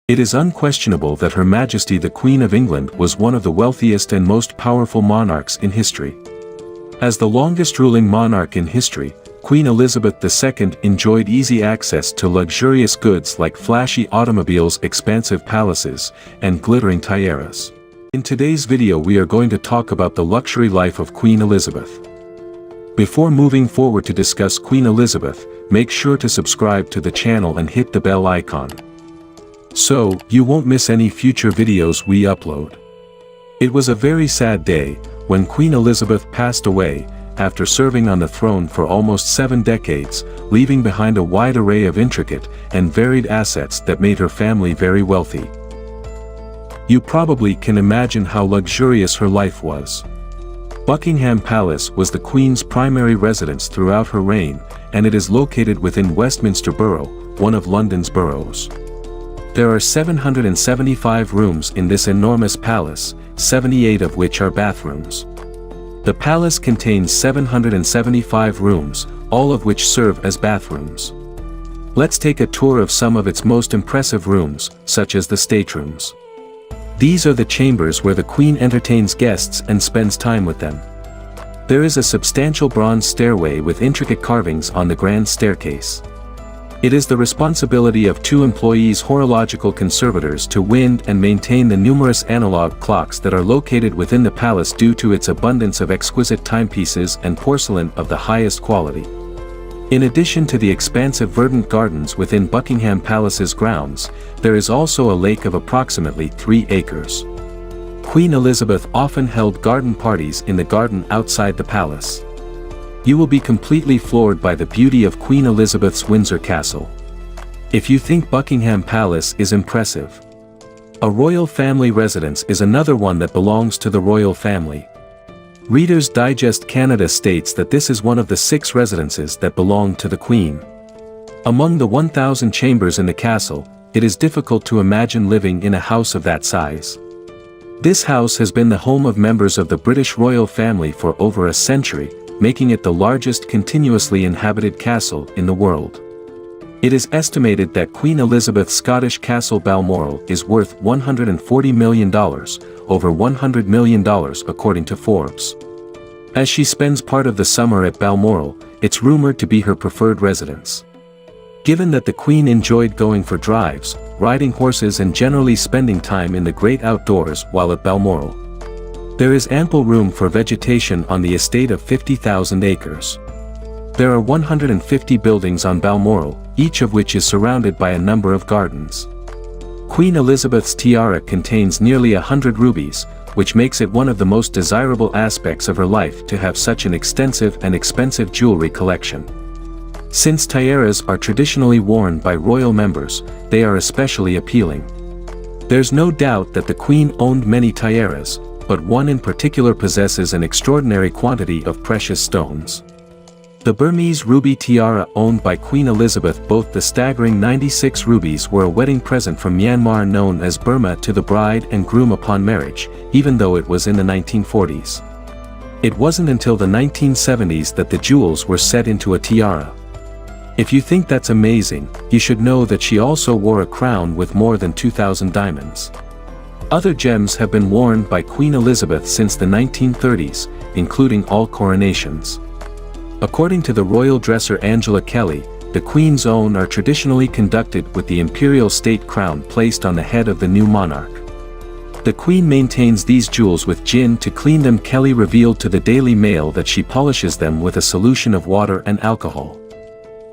It is unquestionable that Her Majesty the Queen of England was one of the wealthiest and most powerful monarchs in history. As the longest-ruling monarch in history, Queen Elizabeth II enjoyed easy access to luxurious goods like flashy automobiles, expansive palaces, and glittering tiaras. In today's video we are going to talk about the luxury life of Queen Elizabeth. Before moving forward to discuss Queen Elizabeth, make sure to subscribe to the channel and hit the bell icon, so you won't miss any future videos we upload. It was a very sad day when Queen Elizabeth passed away, after serving on the throne for almost 7 decades, leaving behind a wide array of intricate and varied assets that made her family very wealthy. You probably can imagine how luxurious her life was. Buckingham Palace was the Queen's primary residence throughout her reign, and it is located within Westminster Borough, one of London's boroughs. There are 775 rooms in this enormous palace, 78 of which are bathrooms. The palace contains 775 rooms, all of which serve as bathrooms. Let's take a tour of some of its most impressive rooms, such as the staterooms. These are the chambers where the Queen entertains guests and spends time with them. There is a substantial bronze stairway with intricate carvings on the grand staircase. It is the responsibility of 2 employees, horological conservators, to wind and maintain the numerous analog clocks that are located within the palace due to its abundance of exquisite timepieces and porcelain of the highest quality. In addition to the expansive verdant gardens within Buckingham Palace's grounds, there is also a lake of approximately 3 acres. Queen Elizabeth often held garden parties in the garden outside the palace. You will be completely floored by the beauty of Queen Elizabeth's Windsor Castle. If you think Buckingham Palace is impressive, a royal family residence is another one that belongs to the royal family. Reader's Digest Canada states that this is one of the 6 residences that belong to the Queen. Among the 1,000 chambers in the castle, it is difficult to imagine living in a house of that size. This house has been the home of members of the British royal family for over a century, making it the largest continuously inhabited castle in the world. It is estimated that Queen Elizabeth's Scottish castle Balmoral is worth $140 million, over $100 million according to Forbes. As she spends part of the summer at Balmoral, it's rumored to be her preferred residence. Given that the Queen enjoyed going for drives, riding horses and generally spending time in the great outdoors while at Balmoral, there is ample room for vegetation on the estate of 50,000 acres. There are 150 buildings on Balmoral, each of which is surrounded by a number of gardens. Queen Elizabeth's tiara contains nearly 100 rubies, which makes it one of the most desirable aspects of her life to have such an extensive and expensive jewelry collection. Since tiaras are traditionally worn by royal members, they are especially appealing. There's no doubt that the Queen owned many tiaras, but one in particular possesses an extraordinary quantity of precious stones. The Burmese ruby tiara owned by Queen Elizabeth. Both the staggering 96 rubies were a wedding present from Myanmar known as Burma to the bride and groom upon marriage, even though it was in the 1940s. It wasn't until the 1970s that the jewels were set into a tiara. If you think that's amazing, you should know that she also wore a crown with more than 2,000 diamonds. Other gems have been worn by Queen Elizabeth since the 1930s, including all coronations. According to the royal dresser Angela Kelly, the Queen's own are traditionally conducted with the imperial state crown placed on the head of the new monarch. The Queen maintains these jewels with gin to clean them. Kelly revealed to the Daily Mail that she polishes them with a solution of water and alcohol.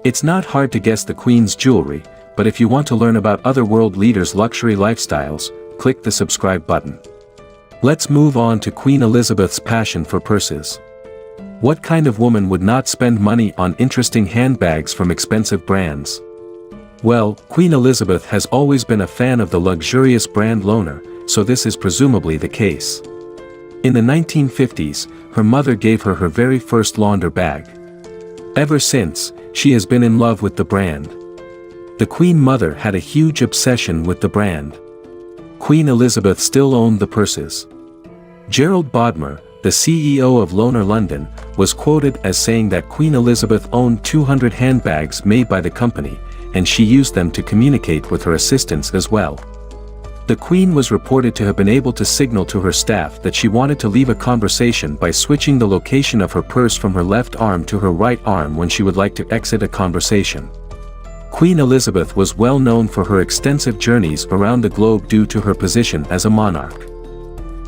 It's not hard to guess the Queen's jewelry, but if you want to learn about other world leaders' luxury lifestyles, click the subscribe button. Let's move on to Queen Elizabeth's passion for purses. What kind of woman would not spend money on interesting handbags from expensive brands? Well, Queen Elizabeth has always been a fan of the luxurious brand Loner, so this is presumably the case. In the 1950s, her mother gave her her very first Launder bag. Ever since, she has been in love with the brand. The Queen Mother had a huge obsession with the brand. Queen Elizabeth still owned the purses. Gerald Bodmer, the CEO of Loner London, was quoted as saying that Queen Elizabeth owned 200 handbags made by the company, and she used them to communicate with her assistants as well. The Queen was reported to have been able to signal to her staff that she wanted to leave a conversation by switching the location of her purse from her left arm to her right arm when she would like to exit a conversation. Queen Elizabeth was well known for her extensive journeys around the globe due to her position as a monarch.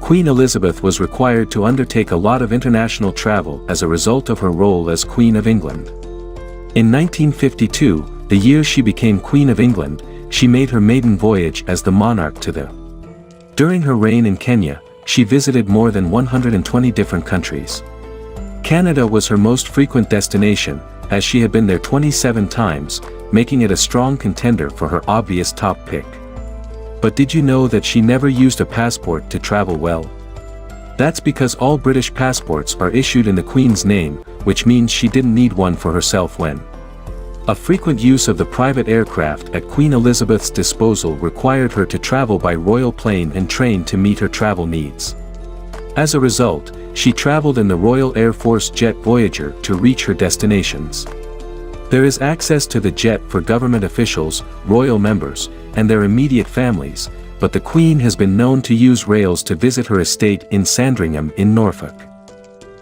Queen Elizabeth was required to undertake a lot of international travel as a result of her role as Queen of England. In 1952, the year she became Queen of England, she made her maiden voyage as the monarch to the. During her reign in Kenya, she visited more than 120 different countries. Canada was her most frequent destination, as she had been there 27 times, making it a strong contender for her obvious top pick. But did you know that she never used a passport to travel well? That's because all British passports are issued in the Queen's name, which means she didn't need one for herself when. A frequent use of the private aircraft at Queen Elizabeth's disposal required her to travel by royal plane and train to meet her travel needs. As a result, she traveled in the Royal Air Force jet Voyager to reach her destinations. There is access to the jet for government officials, royal members, and their immediate families, but the Queen has been known to use rails to visit her estate in Sandringham in Norfolk.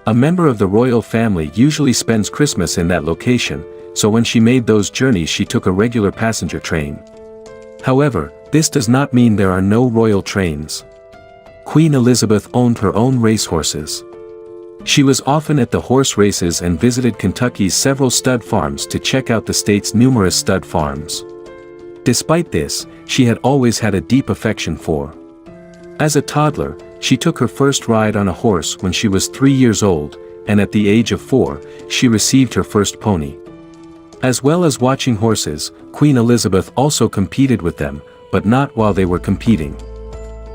A member of the royal family usually spends Christmas in that location, so when she made those journeys she took a regular passenger train. However, this does not mean there are no royal trains. Queen Elizabeth owned her own racehorses. She was often at the horse races and visited Kentucky's several stud farms to check out the state's numerous stud farms. Despite this, she had always had a deep affection for. As a toddler, she took her first ride on a horse when she was 3 years old, and at the age of 4, she received her first pony. As well as watching horses, Queen Elizabeth also competed with them, but not while they were competing.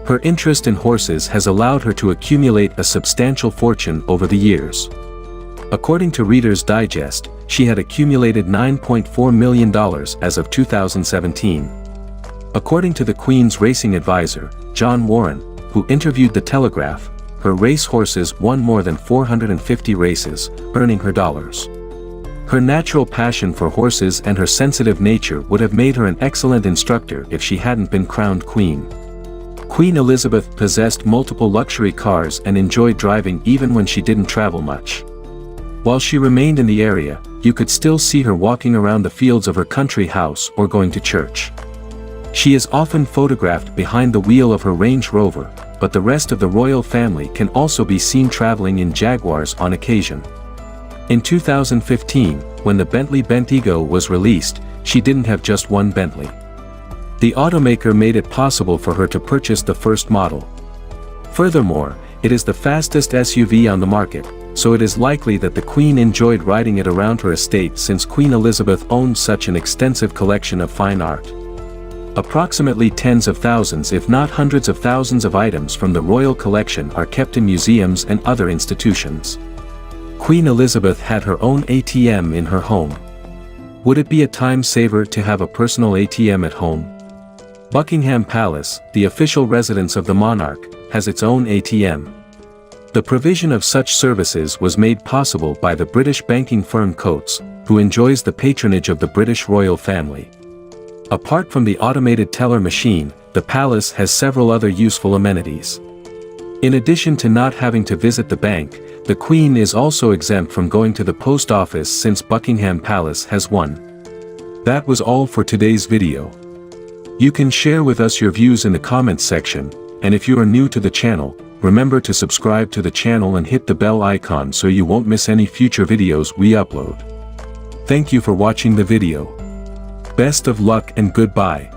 Her interest in horses has allowed her to accumulate a substantial fortune over the years. According to Reader's Digest, she had accumulated $9.4 million as of 2017. According to the Queen's racing advisor, John Warren, who interviewed The Telegraph, her race horses won more than 450 races, earning her dollars. Her natural passion for horses and her sensitive nature would have made her an excellent instructor if she hadn't been crowned queen. Queen Elizabeth possessed multiple luxury cars and enjoyed driving even when she didn't travel much. While she remained in the area, you could still see her walking around the fields of her country house or going to church. She is often photographed behind the wheel of her Range Rover, but the rest of the royal family can also be seen traveling in Jaguars on occasion. In 2015, when the Bentley Bentayga was released, she didn't have just one Bentley. The automaker made it possible for her to purchase the first model. Furthermore, it is the fastest SUV on the market, so it is likely that the Queen enjoyed riding it around her estate since Queen Elizabeth owned such an extensive collection of fine art. Approximately tens of thousands if not hundreds of thousands of items from the royal collection are kept in museums and other institutions. Queen Elizabeth had her own ATM in her home. Would it be a time saver to have a personal ATM at home? Buckingham Palace, the official residence of the monarch, has its own ATM. The provision of such services was made possible by the British banking firm Coates, who enjoys the patronage of the British royal family. Apart from the automated teller machine, the palace has several other useful amenities. In addition to not having to visit the bank, the Queen is also exempt from going to the post office since Buckingham Palace has one. That was all for today's video. You can share with us your views in the comments section, and if you are new to the channel, remember to subscribe to the channel and hit the bell icon so you won't miss any future videos we upload. Thank you for watching the video. Best of luck and goodbye.